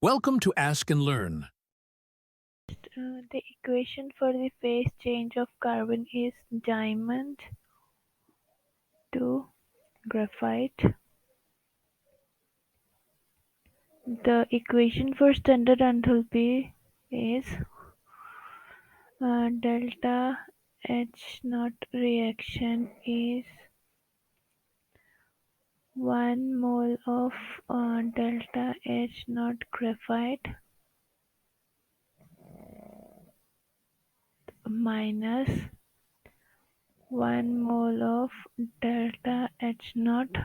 Welcome to Ask and Learn. The equation for the phase change of carbon is diamond to graphite. The equation for standard enthalpy is delta H naught reaction is 1 mole of delta H naught graphite minus 1 mole of delta H naught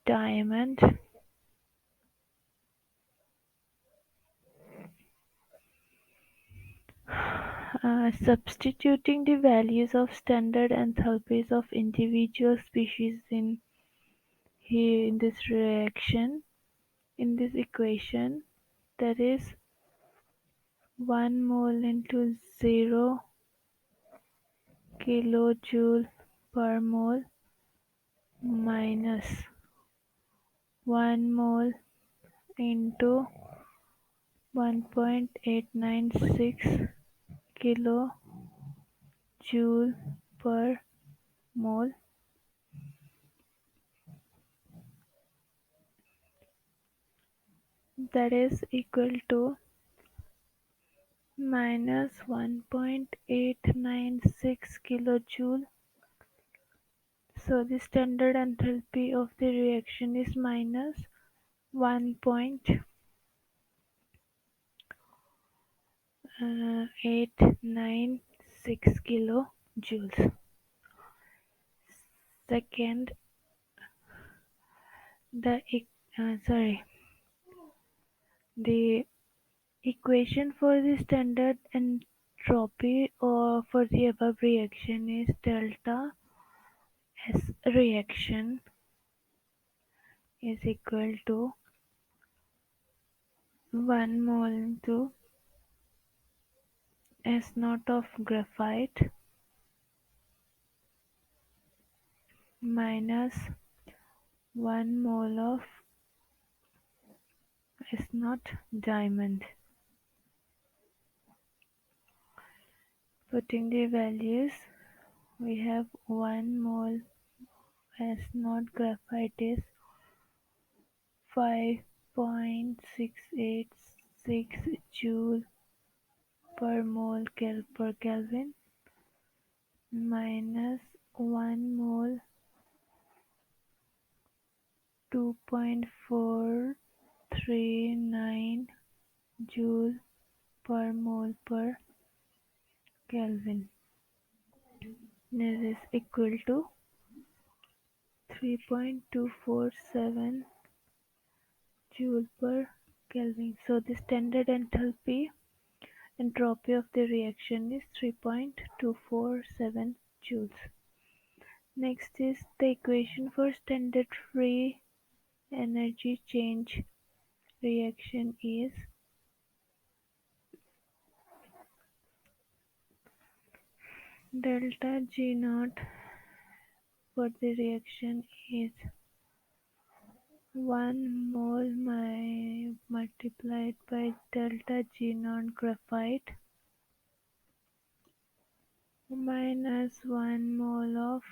diamond. Substituting the values of standard enthalpies of individual species in this reaction, in this equation, that is 1 mole into 0 kilojoule per mole minus 1 mole into 1.896 kilojoule per mole, that is equal to minus 1.896 kilojoule. So the standard enthalpy of the reaction is minus 1.896 kilojoules. Second, the the equation for the standard entropy or for the above reaction is delta S reaction is equal to 1 mole into S naught of graphite minus 1 mole of S naught diamond. Putting the values, we have 1 mole S naught graphite is 5.686 joule per mole per Kelvin minus 1 mole 2.439 joule per mole per Kelvin. This is equal to 3.247 joule per Kelvin. So the standard entropy of the reaction is 3.247 joules. Next is the equation for standard free energy change reaction is delta G naught for the reaction is 1 mole multiplied by delta G naught graphite minus 1 mole of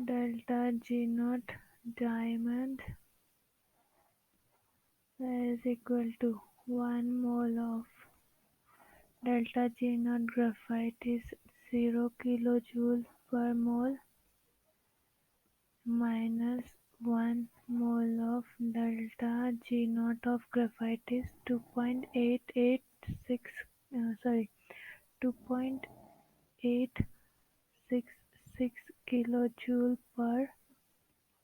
delta G naught diamond, that is equal to 1 mole of delta G naught graphite is 0 kilojoule per mole minus 1 mole of delta G naught of graphite is 2.866 kilojoule per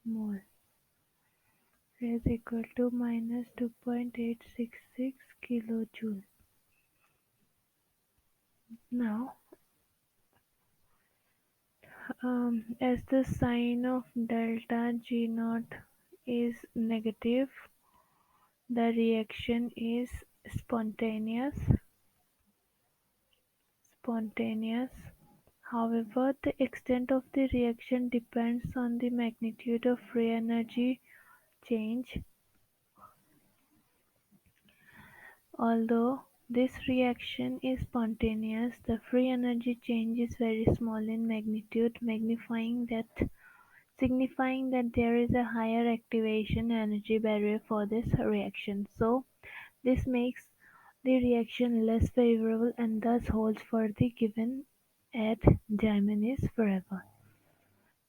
mole is equal to minus 2.866 kilojoule. Now, as the sign of delta G naught is negative, the reaction is spontaneous. Spontaneous. However, the extent of the reaction depends on the magnitude of free energy change. Although this reaction is spontaneous, the free energy change is very small in magnitude, signifying that there is a higher activation energy barrier for this reaction. So this makes the reaction less favorable and thus holds for the given at diamond is forever.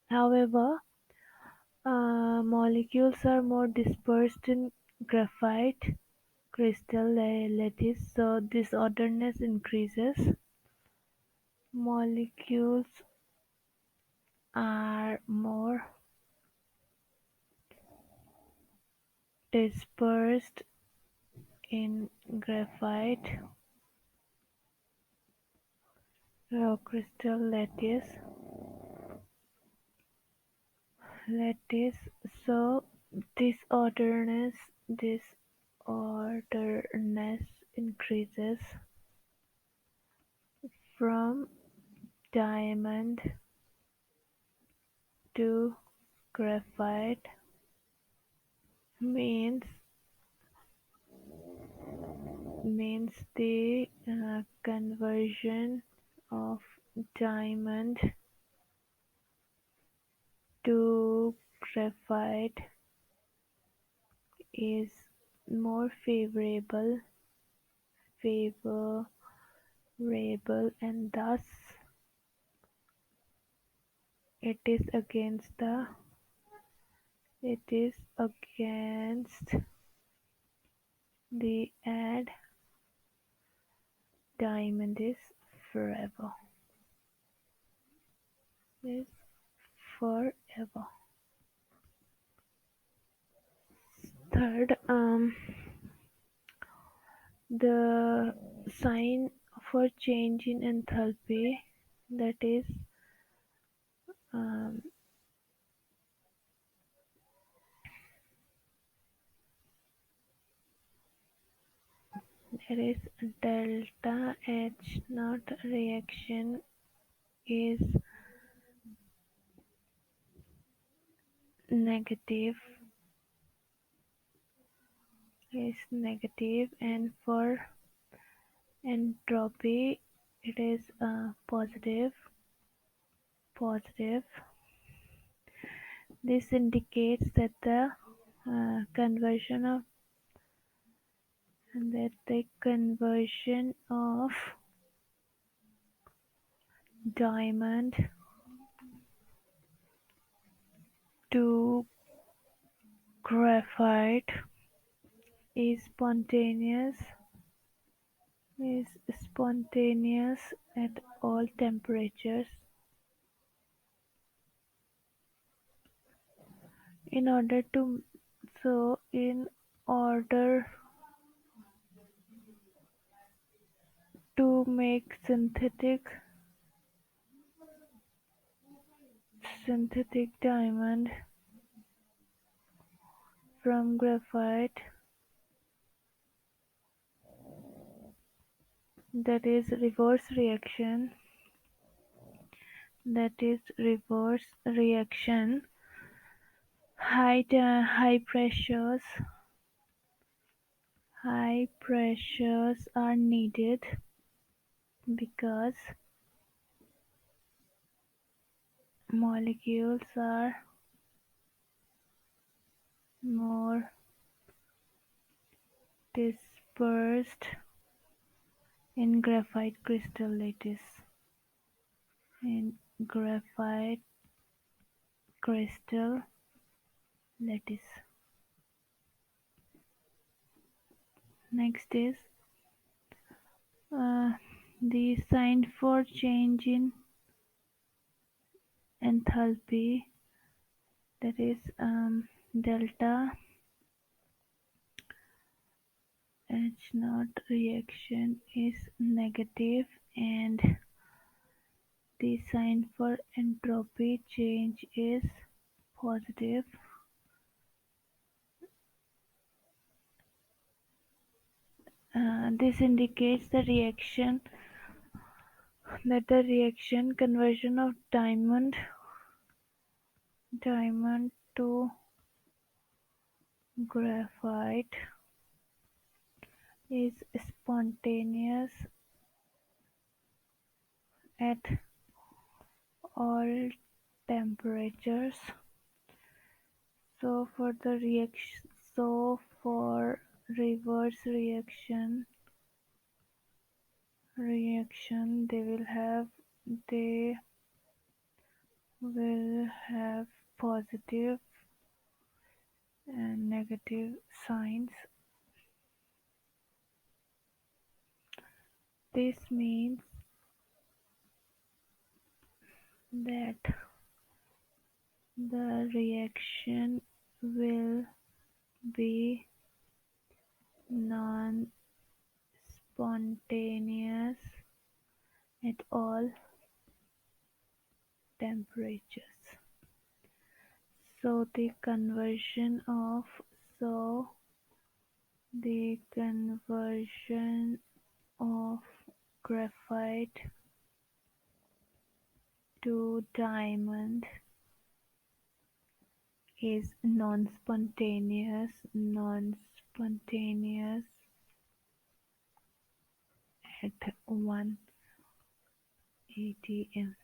However, molecules are more dispersed in graphite crystal lattice, so disorderness increases. Molecules are more dispersed in graphite crystal lattice, so disorderness disorderness increases from diamond to graphite means the conversion of diamond to graphite is more favorable, and thus it is against the ad diamond is forever is forever. Third, the sign for change in enthalpy, that is, um, delta H naught reaction is negative and for entropy it is positive. This indicates that conversion of diamond to graphite is spontaneous at all temperatures. In order to in order to make synthetic diamond from graphite, that is reverse reaction, high pressures are needed because molecules are more dispersed in graphite crystal lattice. In graphite crystal lattice. Next is uh, the sign for change in enthalpy, that is, delta H naught reaction is negative and the sign for entropy change is positive. This indicates the reaction conversion of diamond to graphite is spontaneous at all temperatures. So for the reaction, so for reverse reaction, they will have positive and negative signs. This means that the reaction will be non-spontaneous at all temperatures. So so the conversion of graphite to diamond is non-spontaneous at 1 atm.